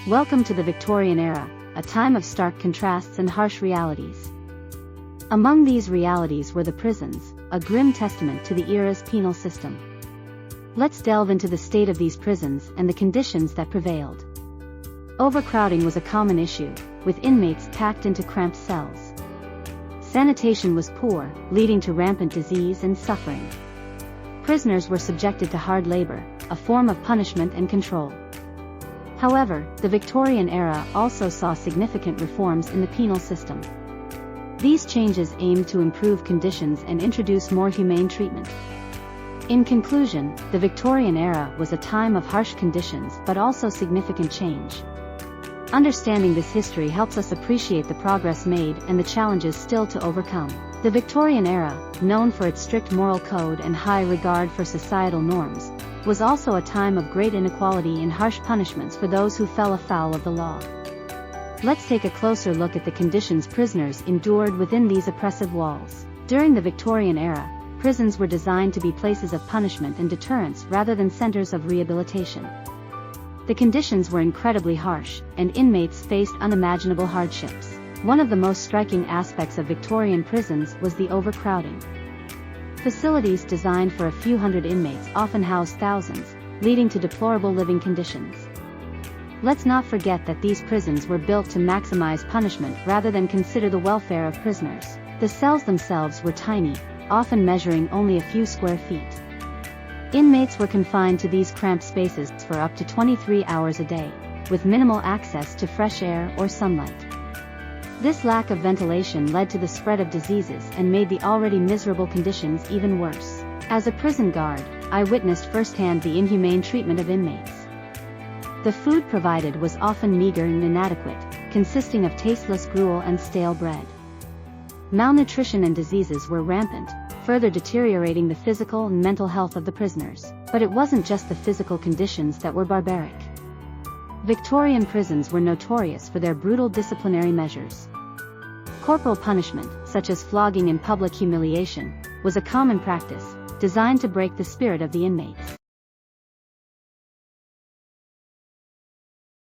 Welcome to the Victorian era, a time of stark contrasts and harsh realities. Among these realities were the prisons, a grim testament to the era's penal system. Let's delve into the state of these prisons and the conditions that prevailed. Overcrowding was a common issue, with inmates packed into cramped cells. Sanitation was poor, leading to rampant disease and suffering. Prisoners were subjected to hard labor, a form of punishment and control. However, the Victorian era also saw significant reforms in the penal system. These changes aimed to improve conditions and introduce more humane treatment. In conclusion, the Victorian era was a time of harsh conditions but also significant change. Understanding this history helps us appreciate the progress made and the challenges still to overcome. The Victorian era, known for its strict moral code and high regard for societal norms, was also a time of great inequality and harsh punishments for those who fell afoul of the law. Let's take a closer look at the conditions prisoners endured within these oppressive walls. During the Victorian era, prisons were designed to be places of punishment and deterrence rather than centers of rehabilitation. The conditions were incredibly harsh, and inmates faced unimaginable hardships. One of the most striking aspects of Victorian prisons was the overcrowding. Facilities designed for a few hundred inmates often housed thousands, leading to deplorable living conditions. Let's not forget that these prisons were built to maximize punishment rather than consider the welfare of prisoners. The cells themselves were tiny, often measuring only a few square feet. Inmates were confined to these cramped spaces for up to 23 hours a day, with minimal access to fresh air or sunlight. This lack of ventilation led to the spread of diseases and made the already miserable conditions even worse. As a prison guard, I witnessed firsthand the inhumane treatment of inmates. The food provided was often meager and inadequate, consisting of tasteless gruel and stale bread. Malnutrition and diseases were rampant, further deteriorating the physical and mental health of the prisoners. But it wasn't just the physical conditions that were barbaric. Victorian prisons were notorious for their brutal disciplinary measures. Corporal punishment, such as flogging and public humiliation, was a common practice, designed to break the spirit of the inmates.